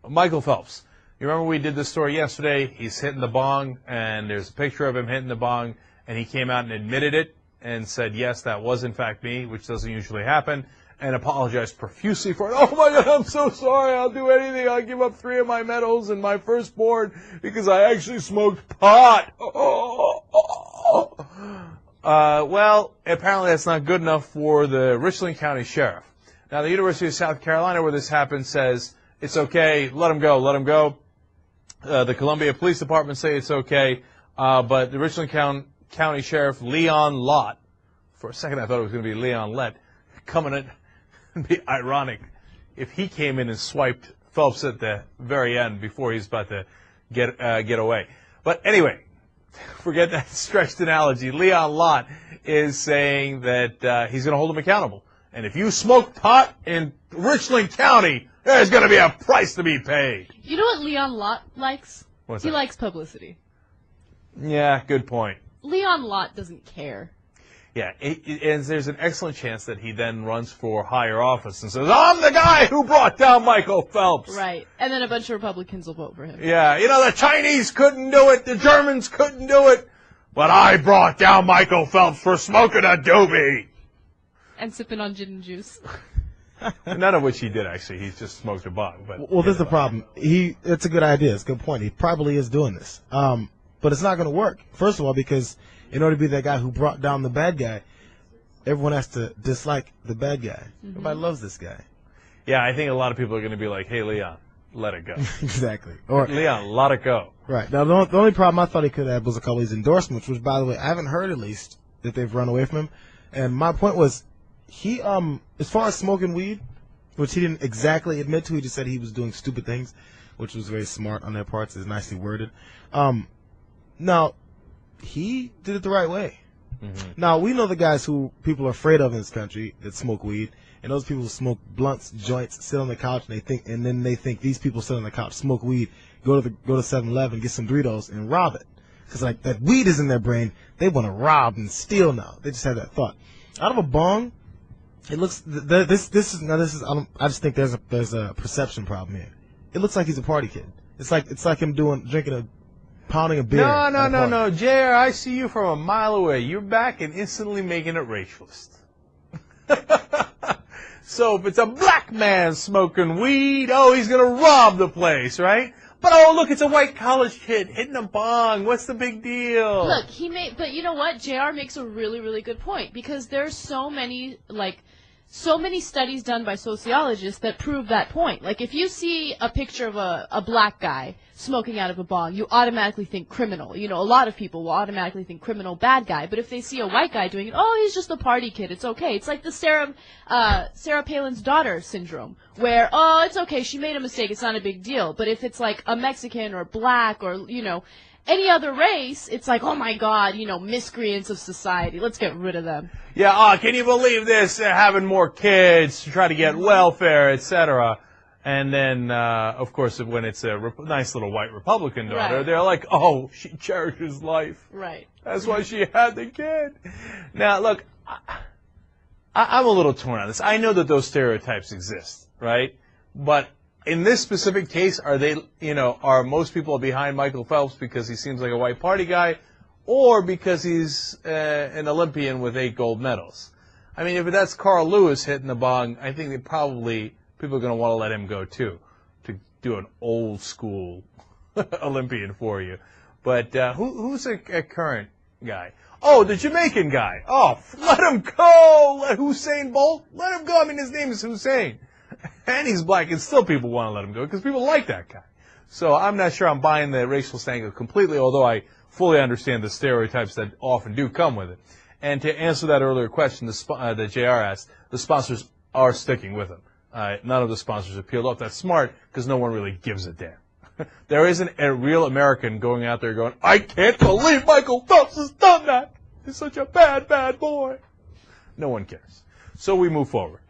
Michael Phelps. You remember we did this story yesterday? He's hitting the bong, and there's a picture of him hitting the bong, and he came out and admitted it and said, yes, that was in fact me, which doesn't usually happen, and apologized profusely for it. Oh my God, I'm so sorry. I'll do anything. I'll give up 3 of my medals and my firstborn because I actually smoked pot. Well, apparently that's not good enough for the Richland County Sheriff. Now, the University of South Carolina, where this happened, says it's okay. Let him go. Let him go. The Columbia Police Department say it's okay. But the Richland County Sheriff, Leon Lott, for a second I thought it was going to be Leon Lett, coming in. It'd be ironic if he came in and swiped Phelps at the very end before he's about to get away. But anyway, forget that stretched analogy. Leon Lott is saying that he's going to hold him accountable. And if you smoke pot in Richland County, there's going to be a price to be paid. You know what Leon Lott likes? What's that? He likes publicity. Yeah, good point. Leon Lott doesn't care. Yeah, and there's an excellent chance that he then runs for higher office and says, I'm the guy who brought down Michael Phelps. Right. And then a bunch of Republicans will vote for him. Yeah, you know, the Chinese couldn't do it, the Germans couldn't do it, but I brought down Michael Phelps for smoking a doobie. And sipping on gin and juice. None of which he did, actually. He's just smoked a bong. But well, there's the problem. It's a good idea. It's a good point. He probably is doing this. But it's not going to work. First of all, because in order to be that guy who brought down the bad guy, everyone has to dislike the bad guy. Mm-hmm. Everybody loves this guy. Yeah, I think a lot of people are going to be like, hey, Leon, let it go. Exactly. Or Leon, let it go. Right. Now, the only problem I thought he could have was a couple of his endorsements, which, by the way, I haven't heard at least that they've run away from him. And my point was, he, as far as smoking weed, which he didn't exactly admit to, he just said he was doing stupid things, which was very smart on their parts, is nicely worded. Now, he did it the right way. Mm-hmm. Now, we know the guys who people are afraid of in this country that smoke weed, and those people who smoke blunts, joints, sit on the couch, and then they think these people sit on the couch, smoke weed, go to 7-Eleven, get some Doritos, and rob it. Because, like, that weed is in their brain. They want to rob and steal now. They just have that thought. Out of a bong, it looks, I just think there's a perception problem here. It looks like he's a party kid. It's like him pounding a beer. No, JR, I see you from a mile away. You're back and instantly making it racialist. So if it's a black man smoking weed, oh, he's going to rob the place, right? But oh, look, it's a white college kid hitting a bong. What's the big deal? Look, but you know what? JR makes a really, really good point, because there's so many studies done by sociologists that prove that point. Like, if you see a picture of a black guy smoking out of a bong, you automatically think criminal. You know, a lot of people will automatically think criminal, bad guy. But if they see a white guy doing it, oh, he's just a party kid, it's okay. It's like the Sarah Palin's daughter syndrome, where, oh, it's okay, she made a mistake, it's not a big deal. But if it's like a Mexican or black or, you know, any other race, it's like, oh my God, you know, miscreants of society. Let's get rid of them. Yeah, can you believe this? They're having more kids to try to get welfare, etc. And then, of course, when it's a nice little white Republican daughter, they're like, oh, she cherishes life. Right. That's why she had the kid. Now, look, I'm a little torn on this. I know that those stereotypes exist, right? But in this specific case, are most people behind Michael Phelps because he seems like a white party guy, or because he's an Olympian with 8 gold medals? I mean, if that's Carl Lewis hitting the bong, I think people are going to want to let him go too, to do an old school Olympian for you. But who's a current guy? Oh, the Jamaican guy. Oh, let him go. Let Hussein Bolt. Let him go. I mean, his name is Hussein. And he's black, and still people want to let him go because people like that guy. So I'm not sure I'm buying the racial angle completely, although I fully understand the stereotypes that often do come with it. And to answer that earlier question that JR asked, the sponsors are sticking with him. None of the sponsors have peeled off. That's smart because no one really gives a damn. There isn't a real American going out there going, I can't believe Michael Phelps has done that. He's such a bad, bad boy. No one cares. So we move forward.